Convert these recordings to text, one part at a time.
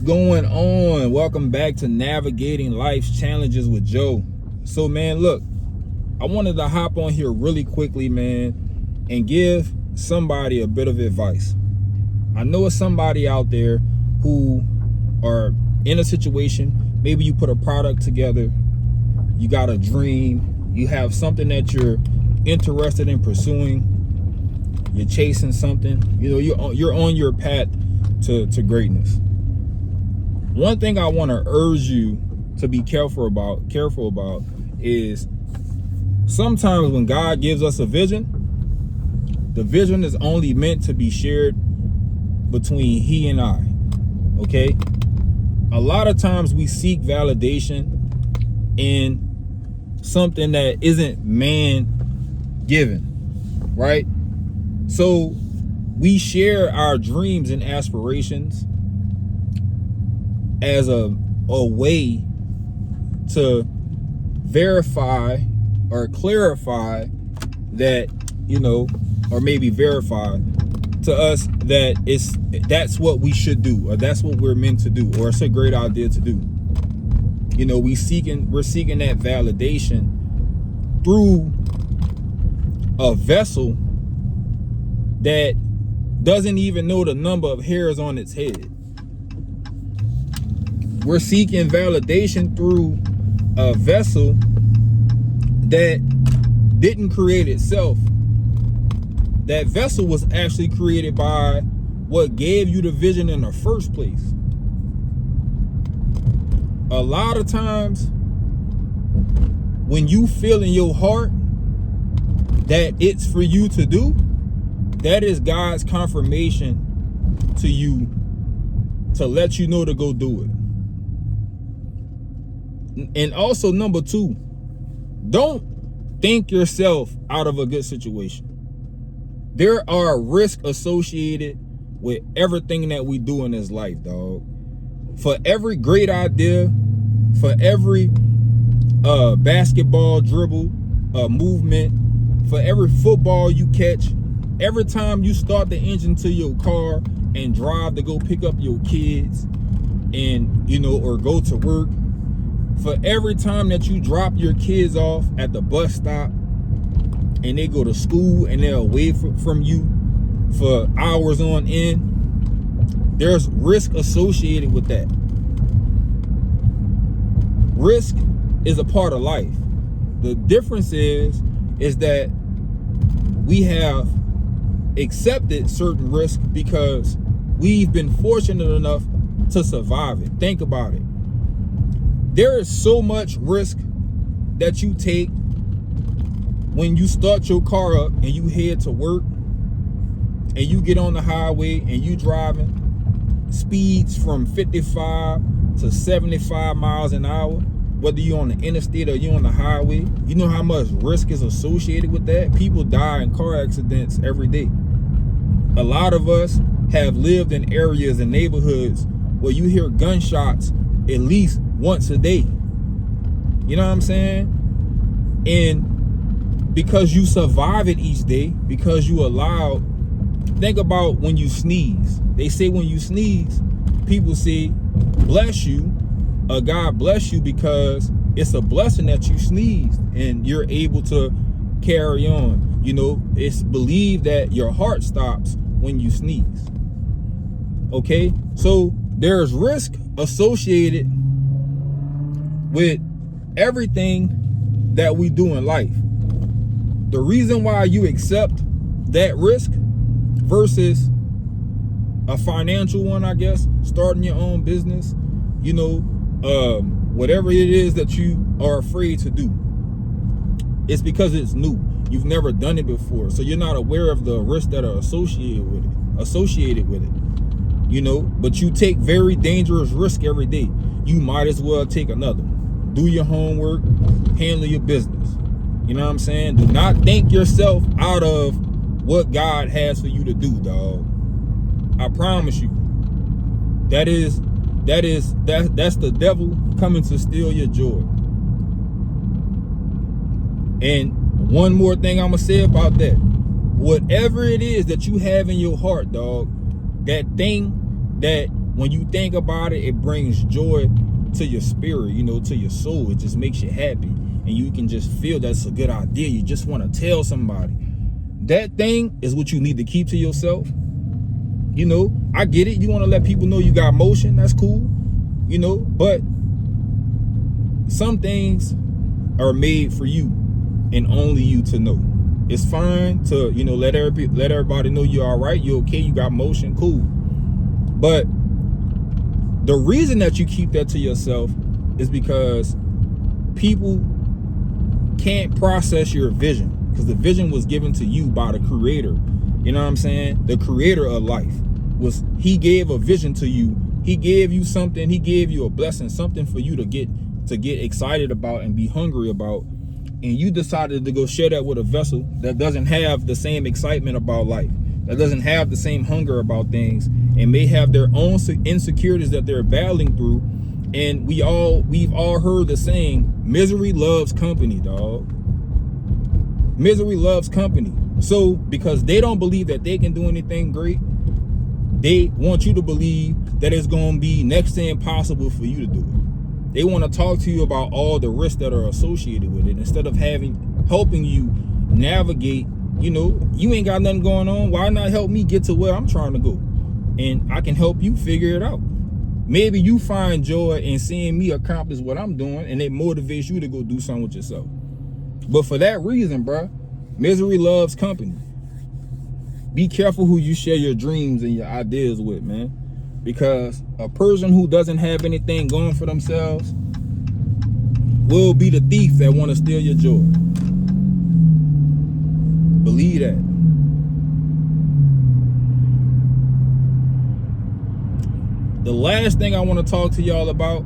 What's going on? Welcome back to Navigating Life's Challenges with Joe. So, man, look, I wanted to hop on here really quickly, man, and give somebody a bit of advice. I know it's somebody out there who are in a situation. Maybe you put a product together, you got a dream, you have something that you're interested in pursuing, you're chasing something, you're on your path to greatness. One thing I want to urge you to be careful about is sometimes when God gives us a vision, the vision is only meant to be shared between He and I. Okay? A lot of times we seek validation in something that isn't man given, right? So we share our dreams and aspirations as a way to verify or clarify that, or maybe verify to us that that's what we should do, or that's what we're meant to do, or it's a great idea to do. We're seeking that validation through a vessel that doesn't even know the number of hairs on its head. We're seeking validation through a vessel that didn't create itself. That vessel was actually created by what gave you the vision in the first place. A lot of times, when you feel in your heart that it's for you to do, that is God's confirmation to you to let you know to go do it. And also, number two, don't think yourself out of a good situation. There are risks associated with everything that we do in this life, dog. For every great idea, for every basketball dribble, movement, for every football you catch, every time you start the engine to your car and drive to go pick up your kids and, or go to work, for every time that you drop your kids off at the bus stop and they go to school and they're away from you for hours on end, there's risk associated with that. Risk is a part of life. The difference is that we have accepted certain risk because we've been fortunate enough to survive it. Think about it. There is so much risk that you take when you start your car up and you head to work and you get on the highway and you driving speeds from 55 to 75 miles an hour, whether you're on the interstate or you're on the highway. You know how much risk is associated with that? People die in car accidents every day. A lot of us have lived in areas and neighborhoods where you hear gunshots at least once a day. You know what I'm saying? And because you survive it each day, because you allow, think about when you sneeze. They say when you sneeze, people say, bless you, God bless you, because it's a blessing that you sneezed and you're able to carry on. It's believed that your heart stops when you sneeze. Okay? So there's risk associated with everything that we do in life. The reason why you accept that risk versus a financial one, I guess, starting your own business, whatever it is that you are afraid to do, it's because it's new. You've never done it before, so you're not aware of the risks that are associated with it. But you take very dangerous risk every day. You might as well take another one. Do your homework, handle your business. You know what I'm saying? Do not think yourself out of what God has for you to do, dog. I promise you. That's the devil coming to steal your joy. And one more thing I'm gonna say about that. Whatever it is that you have in your heart, dog, that thing that when you think about it, it brings joy to your spirit, you know, to your soul. It just makes you happy, and you can just feel that's a good idea. You just want to tell somebody. That thing is what you need to keep to yourself. You know, I get it. You want to let people know you got motion. That's cool. You know, but some things are made for you and only you to know. It's fine to, you know, let everybody know you're all right. You're okay. You got motion. Cool. But the reason that you keep that to yourself is because people can't process your vision, because the vision was given to you by the creator. You know what I'm saying? The creator of life he gave a vision to you. He gave you something. He gave you a blessing, something for you to get excited about and be hungry about. And you decided to go share that with a vessel that doesn't have the same excitement about life, that doesn't have the same hunger about things, and may have their own insecurities that they're battling through. And we've all heard the saying, misery loves company, dog. Misery loves company. So because they don't believe that they can do anything great, they want you to believe that it's going to be next to impossible for you to do it. They want to talk to you about all the risks that are associated with it, instead of helping you navigate. You know, you ain't got nothing going on. Why not help me get to where I'm trying to go? And I can help you figure it out. Maybe you find joy in seeing me accomplish what I'm doing, and it motivates you to go do something with yourself. But for that reason, bruh, misery loves company. Be careful who you share your dreams and your ideas with, man. Because a person who doesn't have anything going for themselves will be the thief that want to steal your joy. Believe that. The last thing I want to talk to y'all about,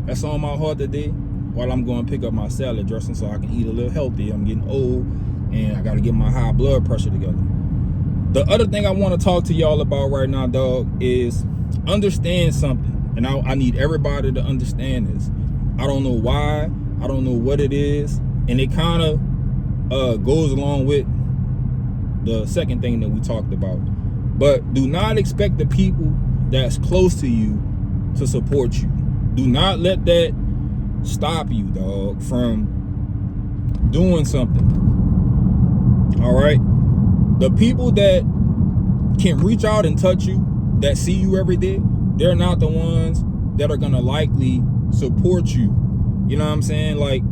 that's on my heart today, while I'm going to pick up my salad dressing so I can eat a little healthy. I'm getting old and I got to get my high blood pressure together. The other thing I want to talk to y'all about right now, dog, is understand something. And I need everybody to understand this. I don't know why. I don't know what it is. And it kind of goes along with the second thing that we talked about. But do not expect the people that's close to you to support you. Do not let that stop you, dog, from doing something. All right? The people that can reach out and touch you, that see you every day, they're not the ones that are gonna likely support you. You know what I'm saying? Like,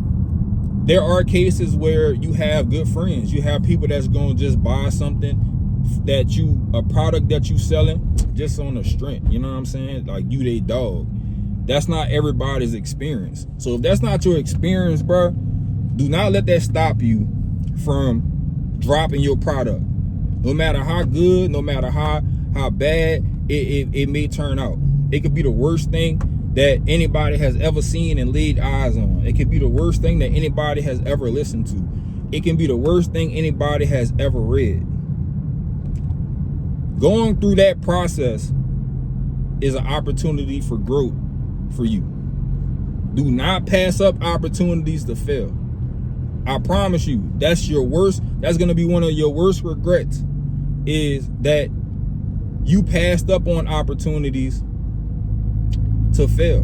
there are cases where you have good friends. You have people that's gonna just buy something a product that you selling just on the strength. You know what I'm saying? Like, you they dog. That's not everybody's experience. So if that's not your experience, bro, do not let that stop you from dropping your product. No matter how good, no matter how bad it may turn out. It could be the worst thing that anybody has ever seen and laid eyes on. It could be the worst thing that anybody has ever listened to. It can be the worst thing anybody has ever read. Going through that process is an opportunity for growth for you. Do not pass up opportunities to fail. I promise you, that's going to be one of your worst regrets, is that you passed up on opportunities to fail.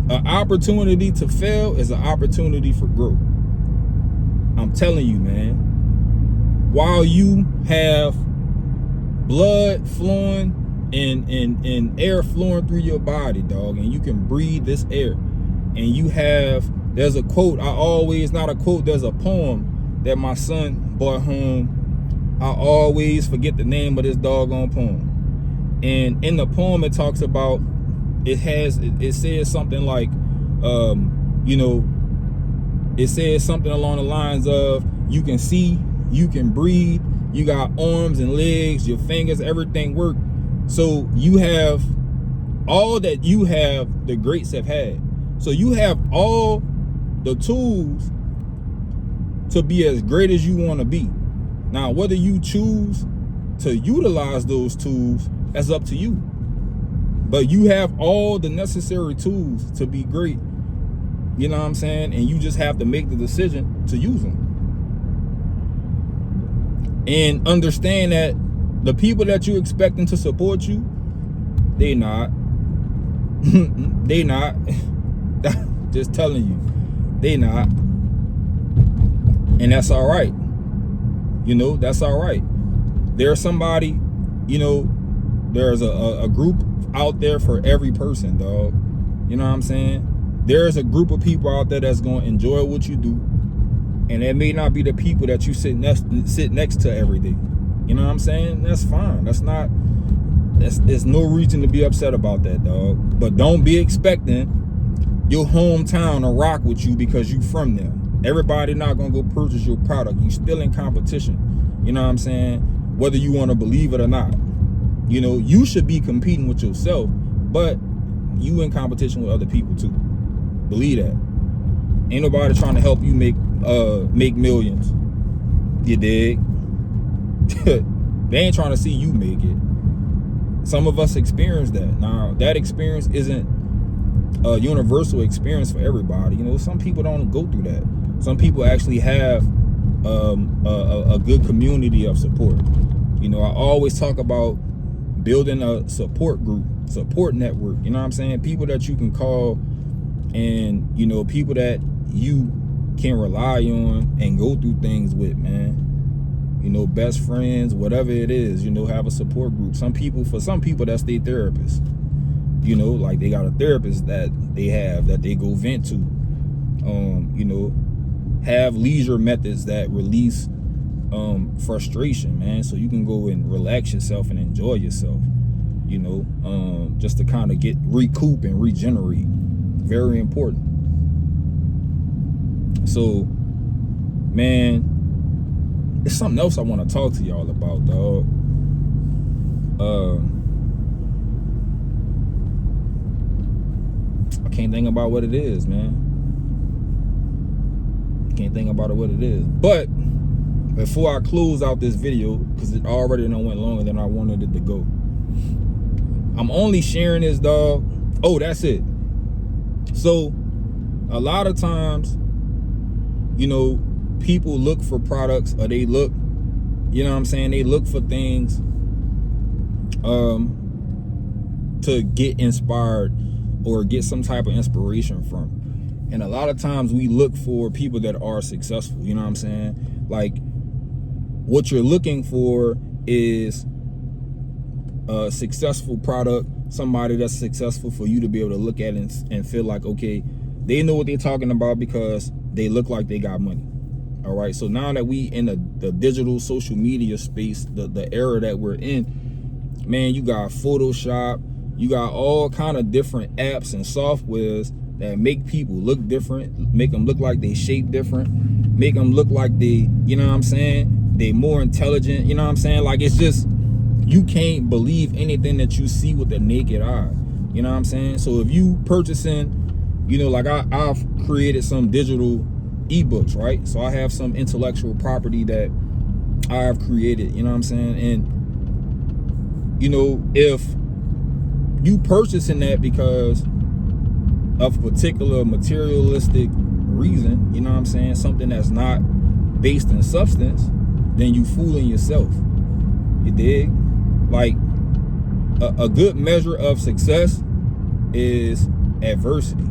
An opportunity to fail is an opportunity for growth. I'm telling you, man. While you have blood flowing and air flowing through your body, dog, and you can breathe this air, and there's a quote, there's a poem that my son brought home. I always forget the name of this doggone poem. And in the poem, it talks about, it says something like, it says something along the lines of, you can see, you can breathe, you got arms and legs, your fingers, everything work. So you have all that the greats have had. So you have all the tools to be as great as you want to be. Now, whether you choose to utilize those tools, that's up to you. But you have all the necessary tools to be great. You know what I'm saying? And you just have to make the decision to use them. And understand that The people that you expecting to support you, they not. They not. Just telling you, they not. And that's all right. You know, that's all right. There's somebody, you know, there's a group out there for every person, dog. You know what I'm saying? There's a group of people out there that's going to enjoy what you do. And it may not be the people that you sit next to every day. You know what I'm saying? That's fine. There's no reason to be upset about that, dog. But don't be expecting your hometown to rock with you because you from there. Everybody not gonna go purchase your product. You still in competition. You know what I'm saying? Whether you want to believe it or not. You know, you should be competing with yourself, but you in competition with other people too. Believe that. Ain't nobody trying to help you make millions. You dig? They ain't trying to see you make it. Some of us experience that. Now, that experience isn't a universal experience for everybody. You know, some people don't go through that. Some people actually have a good community of support. You know, I always talk about building a support group, support network. You know what I'm saying? People that you can call, and, you know, people that you can rely on and go through things with, man. You know, best friends, whatever it is, you know, have a support group. For some people, that's their therapist. You know, like they got a therapist that they go vent to. You know, have leisure methods that release frustration, man, so you can go and relax yourself and enjoy yourself. You know, just to kind of recoup and regenerate. Very important. So, man, it's something else I want to talk to y'all about, dog. I can't think about what it is, man. Can't think about what it is. But before I close out this video, because it already done went longer than I wanted it to go, I'm only sharing this, dog. Oh, that's it. So, a lot of times, you know, people look for products, or they look, you know what I'm saying, they look for things to get inspired or get some type of inspiration from. And a lot of times we look for people that are successful, you know what I'm saying? Like, what you're looking for is a successful product, somebody that's successful for you to be able to look at and feel like, okay, they know what they're talking about because they look like they got money. All right, so now that we in the digital social media space, the era that we're in, man, you got Photoshop, you got all kind of different apps and softwares that make people look different, make them look like they shape different, make them look like they, you know what I'm saying, they more intelligent, you know what I'm saying? Like, it's just, you can't believe anything that you see with the naked eye, you know what I'm saying? So if you purchasing, you know, like I've created some digital ebooks, right? So I have some intellectual property that I've created, you know what I'm saying? And, you know, if you purchasing that because of a particular materialistic reason, you know what I'm saying, something that's not based in substance, then you fooling yourself. You dig? Like, a good measure of success is adversity.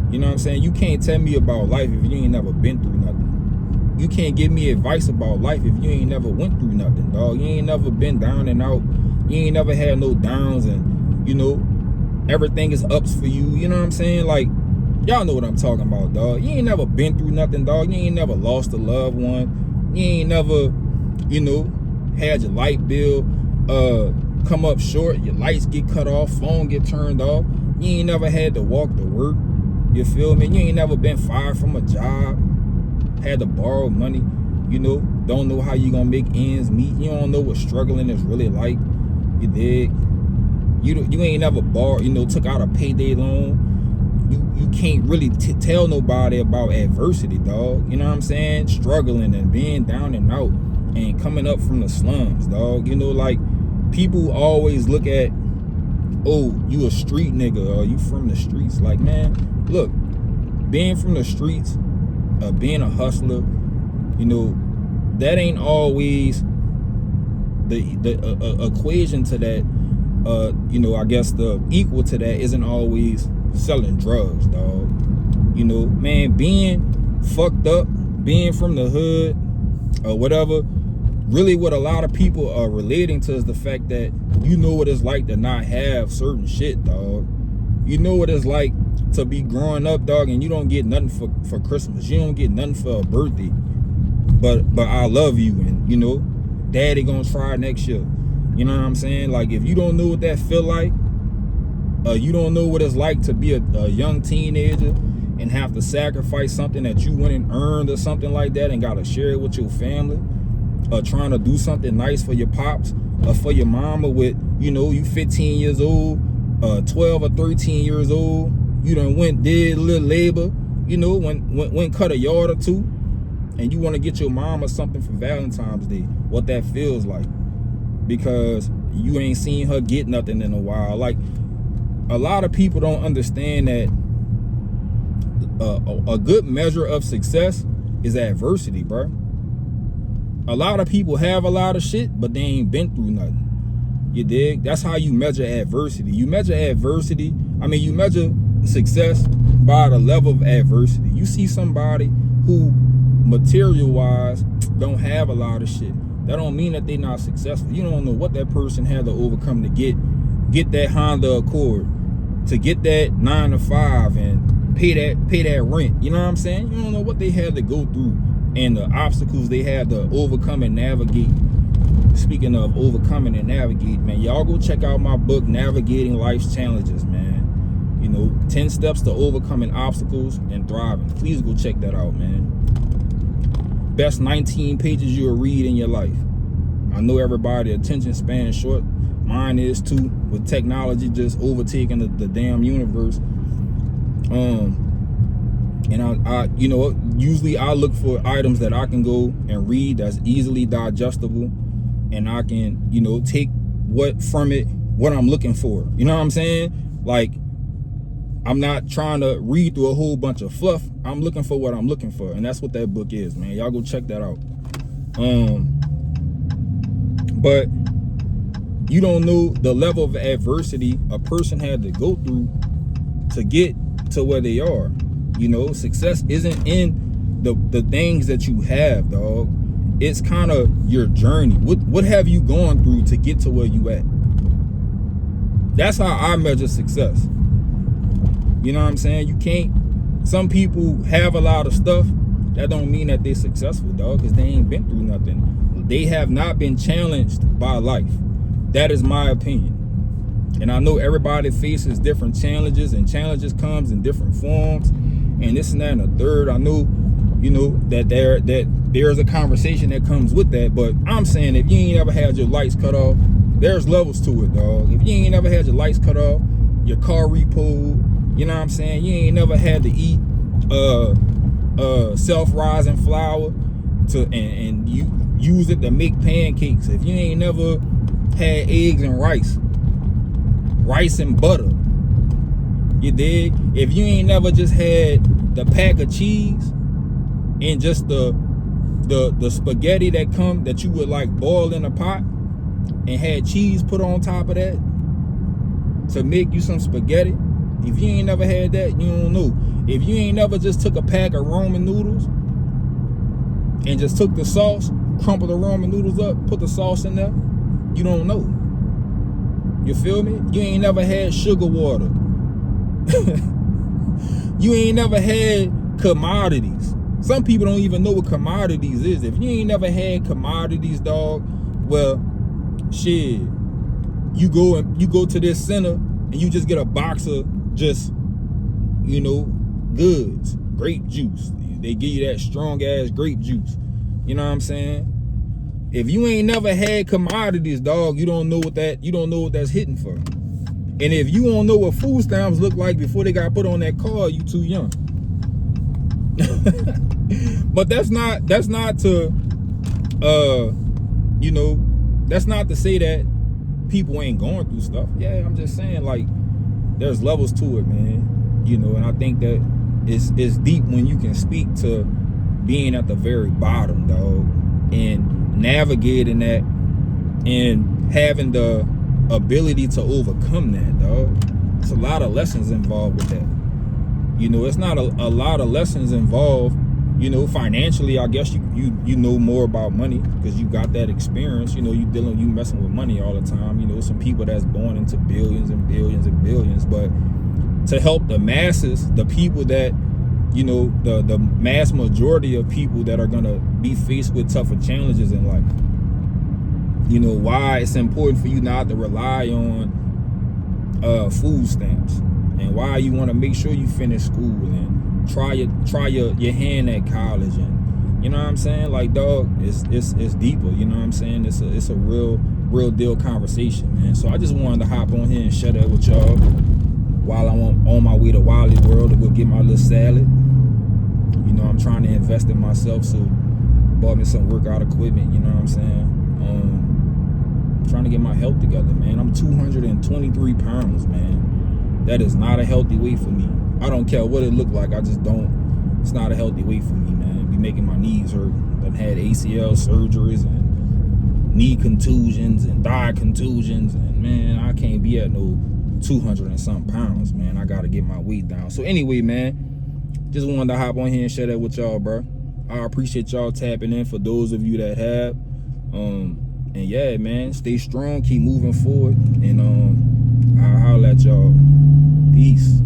You know what I'm saying? You can't tell me about life if you ain't never been through nothing. You can't give me advice about life if you ain't never went through nothing, dog. You ain't never been down and out. You ain't never had no downs, and, you know, everything is ups for you. You know what I'm saying? Like, y'all know what I'm talking about, dog. You ain't never been through nothing, dog. You ain't never lost a loved one. You ain't never, you know, had your light bill come up short. Your lights get cut off. Phone get turned off. You ain't never had to walk to work. You feel me? You ain't never been fired from a job, had to borrow money, you know, don't know how you gonna make ends meet. You don't know what struggling is really like. You dig? You ain't never borrowed, you know, took out a payday loan. You can't really tell nobody about adversity, dog. You know what I'm saying? Struggling and being down and out and coming up from the slums, dog. You know, like, people always look at, oh, you a street nigga, or you from the streets. Like, man, look, being from the streets, being a hustler, you know, that ain't always the equation to that, you know, I guess the equal to that isn't always selling drugs, dog. You know, man, being fucked up, being from the hood or whatever, really what a lot of people are relating to is the fact that you know what it's like to not have certain shit, dog. You know what it's like to be growing up, dog, and you don't get nothing for Christmas. You don't get nothing for a birthday. But I love you, and you know, daddy gonna try next year. You know what I'm saying? Like, if you don't know what that feel like, you don't know what it's like to be a young teenager and have to sacrifice something that you went and earned or something like that and gotta share it with your family, trying to do something nice for your pops or for your mama with, you know, you 15 years old, 12 or 13 years old, you done did a little labor, you know, went cut a yard or two, and you want to get your mama something for Valentine's Day, what that feels like, because you ain't seen her get nothing in a while. Like, a lot of people don't understand that a good measure of success is adversity, bro. A lot of people have a lot of shit, but they ain't been through nothing. You dig? That's how you measure adversity. You measure success by the level of adversity. You see somebody who material-wise don't have a lot of shit, that don't mean that they're not successful. You don't know what that person had to overcome to get that Honda Accord, to get that 9 to 5 and pay that rent. You know what I'm saying? You don't know what they had to go through and the obstacles they had to overcome and navigate. Speaking of overcoming and navigate, man, y'all go check out my book, Navigating Life's Challenges, man. You know, 10 steps to overcoming obstacles and thriving. Please go check that out, man. Best 19 pages you'll read in your life. I know everybody's attention span is short. Mine is too, with technology just overtaking the damn universe. And I you know, usually I look for items that I can go and read that's easily digestible, and I can, you know, take what I'm looking for. You know what I'm saying? Like, I'm not trying to read through a whole bunch of fluff. I'm looking for what I'm looking for, and that's what that book is, man. Y'all go check that out. But you don't know the level of adversity a person had to go through to get to where they are. You know, success isn't in the things that you have, dog. It's kind of your journey. What have you gone through to get to where you at? That's how I measure success. You know what I'm saying? You can't, some people have a lot of stuff. That don't mean that they're successful, dog, because they ain't been through nothing. They have not been challenged by life. That is my opinion. And I know everybody faces different challenges, and challenges comes in different forms, and this and that and the third. I know, you know, that there's a conversation that comes with that, but I'm saying, if you ain't ever had your lights cut off, there's levels to it, dog. If you ain't ever had your lights cut off, your car repoed, you know what I'm saying, you ain't never had to eat self-rising flour and you use it to make pancakes. If you ain't never had eggs and rice and butter, you dig? If you ain't never just had the pack of cheese and just the spaghetti that you would like boil in a pot and had cheese put on top of that to make you some spaghetti. If you ain't never had that, you don't know. If you ain't never just took a pack of ramen noodles and just took the sauce, crumpled the ramen noodles up, put the sauce in there, you don't know. You feel me? You ain't never had sugar water. You ain't never had commodities. Some people don't even know what commodities is. If you ain't never had commodities, dog, well, shit, you go to this center and you just get a box of just, you know, goods, grape juice. They give you that strong ass grape juice. You know what I'm saying? If you ain't never had commodities, dog, you don't know what that's hitting for. And if you don't know what food stamps look like before they got put on that card, you too young. But that's not to you know, that's not to say that people ain't going through stuff. Yeah, I'm just saying, like, there's levels to it, man. You know, and I think that it's deep when you can speak to being at the very bottom, dog, and navigating that and having the ability to overcome that, dog. It's a lot of lessons involved with that. You know, it's not a lot of lessons involved. You know, financially, I guess you know more about money because you got that experience. You know, you messing with money all the time. You know, some people that's born into billions and billions and billions. But to help the masses, the people that, you know, the mass majority of people that are gonna be faced with tougher challenges in life. You know, why it's important for you not to rely on food stamps, and why you want to make sure you finish school and try your hand at college, and you know what I'm saying, like, dog, it's deeper. You know what I'm saying? It's a real deal conversation, man. So I just wanted to hop on here and share that with y'all while I'm on my way to Wally World to go get my little salad. You know, I'm trying to invest in myself, so bought me some workout equipment. You know what I'm saying? Trying to get my health together, man. I'm 223 pounds, man. That is not a healthy weight for me. I don't care what it look like. I just don't. It's not a healthy weight for me, man. Be making my knees hurt. I've had ACL surgeries and knee contusions and thigh contusions, and man, I can't be at no 200 and something pounds, man. I gotta get my weight down. So anyway, man, just wanted to hop on here and share that with y'all, bro. I appreciate y'all tapping in, for those of you that have. And yeah, man, stay strong, keep moving forward, and I'll holler at y'all. Peace.